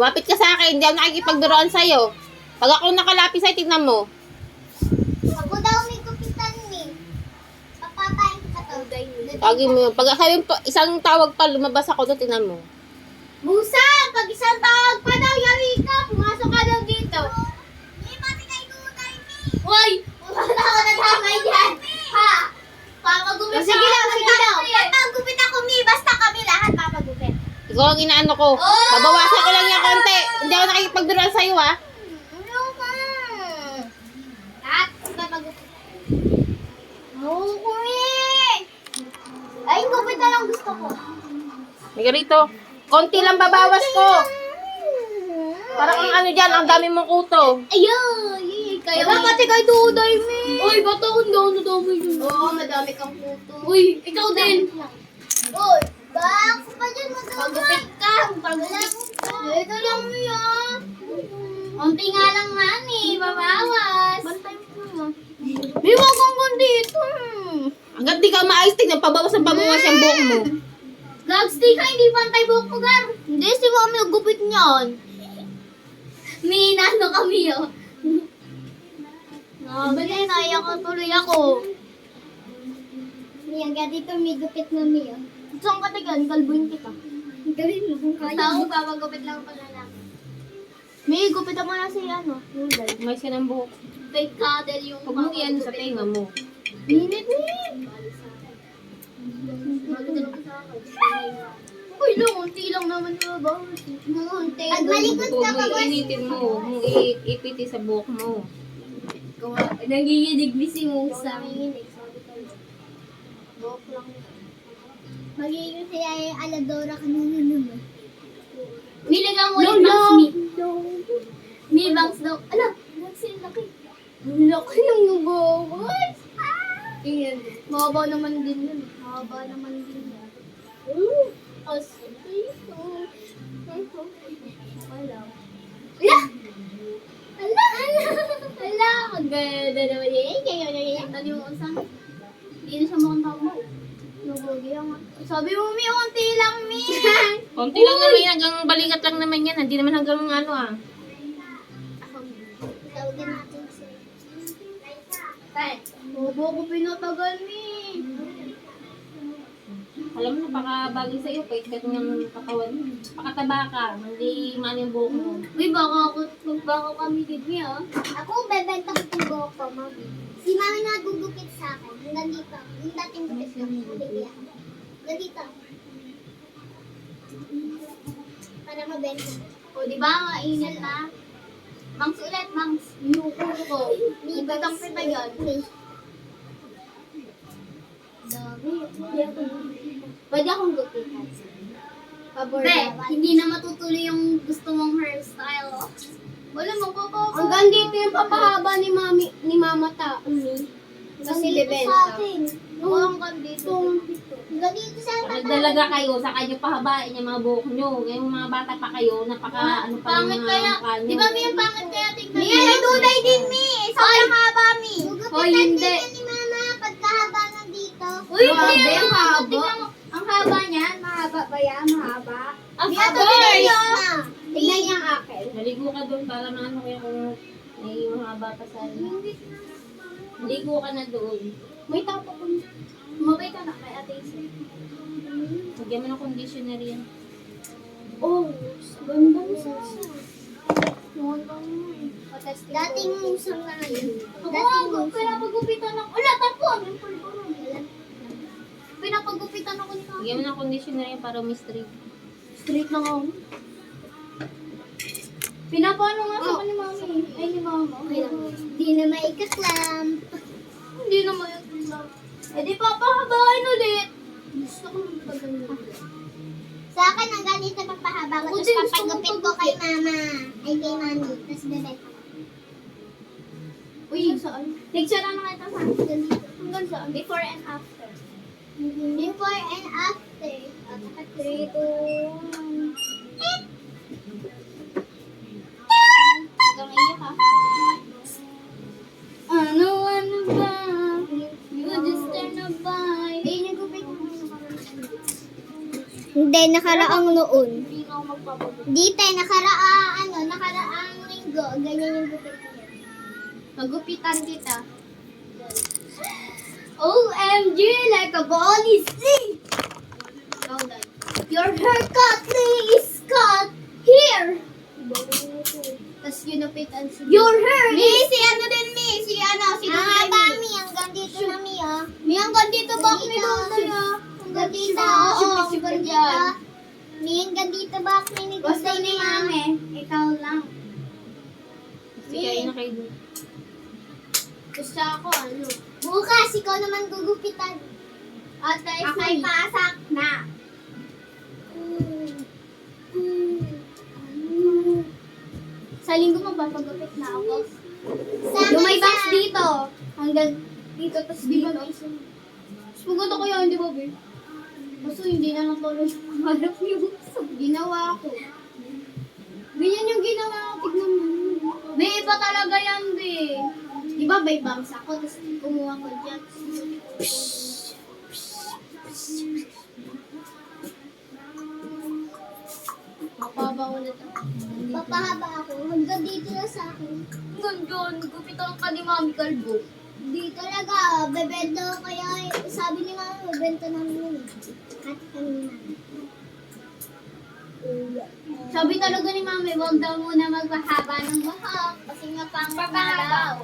Lumapit ka sa akin, hindi ako nakikipagduroan sa'yo. Pag ako nakalapit sa'yo, tignan mo. Ako daw may kupitan ni. Papapain ka to. Tawagin mo yun. Pag sabi mo, isang tawag pa, lumabas ako doon, tignan mo. Musa, pag isang tawag pa daw, yari ka. Pumasok ka daw dito. Hindi, pati kayo tuutay ni. Uy! Wala ako nadamay yan. Ha? Papagupit Oh, sige lang, sige lang. Papagupit ako, Mi. Basta kami lahat papagupit. Ikaw ang inaano ko. Oh! Babawasan ko lang yung konti. Hindi ako nakikipagduroan sa'yo, ha? Ano ka? Lahat papagupit. Oo, Kumi. Ay, gupit na lang gusto ko. May rito. Konti lang babawas ko. Parang ang ano dyan, ang dami mong kuto. Ayun! Kaya Wala pati kayo tuuday, Mi. Uy, ba't ako daw nadami yun? Oo, madami kang puto. Uy, ikaw din. Uy, bak pa dyan madami. Pagupit ka. Ito lang mo yan. Unti nga lang nga ni, babawas. Bantay mo mo. May wag kang dito. Hanggang di ka maayos, tignan, pabawas ang pabawas yung buhok mo. Gagsti ka, hindi pantay buhok mo, Gar. Hindi, si Mami nagupit niyan. May nano kami, oh. Bali, naiyak ko tuloy ako. Miyaga dito, may gupit na Mia. Saan ka tagan? Kalbuin kita. Gawin mo kung kaya. Tao, papagupit lang pag lalaki. May gupit mo na si ano, Noodle. May ka ng buhok. Fake cuddle yung Huwag mo iyan sa tenga mo. Minit, Uy, lang, unti lang naman na ba? Unti. Pag malikot Huwag ka mo pa, iinitin mo. Huwag mo ipiti sa buhok mo. nanginginig si Musa. Magiging siya yung aladora ka naman. Miligang ulit bangs mi. Mi bangs daw. Ala, bangs yung laki. Ang laki ng buhok. Iyan. Mahaba naman din yun. Mahaba naman din yun. Wala. Ala! Ala! Ala! Ang ganda naman yan. Dali mo kung saan. Hindi na siya mukhang tao. Nabugi ako. Sabi mo, Mi, unti lang, Mi. Konti lang naman yan, hanggang balikat lang naman yan. Hindi naman hanggang ano ah. Tawagin natin si... Bobo ko pinatagal, Mi. Alam mo, napakabagay sa'yo. Pait-pait ng katawan mo. Pakataba ka. Hindi man yung buhok mo. Uy, baka kami din, Mi, ah. Ako, bebenta ko yung buhok ko, mami. Si mami nagugupit sa akin. Hanggang dito. Yung dating gupit ko. Bibigyan. Hanggang dito. Para mabenta. O, di ba? Mainit na. Mangs ulit, mangs. Inuulo ko. Ibutang pitagal. Dami. Pwede akong gupitan. Pabor Be, na. hindi na matutuloy yung gusto mong hairstyle. Wala mo, Hanggang dito yung papahaba ni mama ta. Kasi bebenta. Oo, hanggang dito. Hanggang dito sa Pag nagdalaga kayo, sa kanyo pahabain yung mga buhok nyo. Ngayong mga bata pa kayo, ano pa Pangit yung kaya. mukha nyo. Di ba, Mi, ang pangit kaya tingnan Mia, nagduday din, Mi. Sobrang haba, Mi. Hoy, hindi. Gugupitan din ni mama pagkahaba na dito. Uy, Grabe, hindi. ang haba. Tingnan mo. Ang haba niyan. Mahaba ba yan? Mahaba. Of Mia, course. Tingnan niya ang akin. Naligo ka doon para maano kaya kung may mahaba pa sa Naligo ka na doon. May tapo ko. Mabay ka na kay Ate Isa. Lagyan mo ng conditioner yan. Oh, gandang sasa. Dating musang na yun. Dating musang. Pinapagupitan ako. Wala, tapon. Yung pulburo. Pinapagupitan ako ni Mama. Lagyan mo ng conditioner yan para may straight. Straight lang ako. Pinapano nga sa akin ni Mami. Ay, ni Mama. Di na maikaklam. Hindi naman yung tingnan. Eh, di papahabain ulit. Gusto ko magpaganda. Sa akin, ang ganito papahaba ko. Ako Tapos din, gusto papagupit ko ko kay mama. Ay, kay mami. Tapos bebenta ko. Uy, saan? Picture na nga ito sa Ganito. hanggang saan? Before and after. Before and after. At saka 3, 2, 1. Hanggang iyak ha. Ano ba? You just turn a by. Hindi, nagupit ko. Hindi, nakaraang noon. Hindi nga ako Dito, nakaraang linggo, ganyan yung gupit niya. Pagupitan kita. OMG, like a body stick! Your haircut is cut here. Tapos ginupitan si Your hair Mi, is... si ano din, Mi? Si Ah, Dutay, ba, Mi. Mi, hanggang dito na, Mi, ah. Mi, hanggang dito ba ako ni Dito. Dutay, ah? Hanggang dito, Oo, oo, sipit-sipit hanggang dito. dyan. Mi, hanggang dito ba ako ni Gusto Dutay, ni Mi, ah? Mami, ikaw lang. Sige, ayun na kayo. Gusto ako, ano? Bukas, ikaw naman gugupitan. At guys, Ako'y pasak na. Sa linggo magpapagupit na ako. Yung may bus dito. Hanggang dito, tapos dito. Tapos pugunta ko yun, di ba, Be? Kaso hindi na lang tuloy yung harap yung ginawa ko. Ganyan yung ginawa ko. Tignan mo. Be, iba talaga yan, Be. Di ba, may bangs ako, tapos kumuha ko dyan. Mapabaw na ito. Papahaba ako. Hanggang dito na sa akin. Ganyan, gupitan ka ni Mami Kalbo. Di talaga, bebenta ko kaya sabi ni Mama, bebenta namin yun. At kanina. Sabi talaga ni Mami, huwag daw muna magpahaba ng buhok kasi mapangit na daw.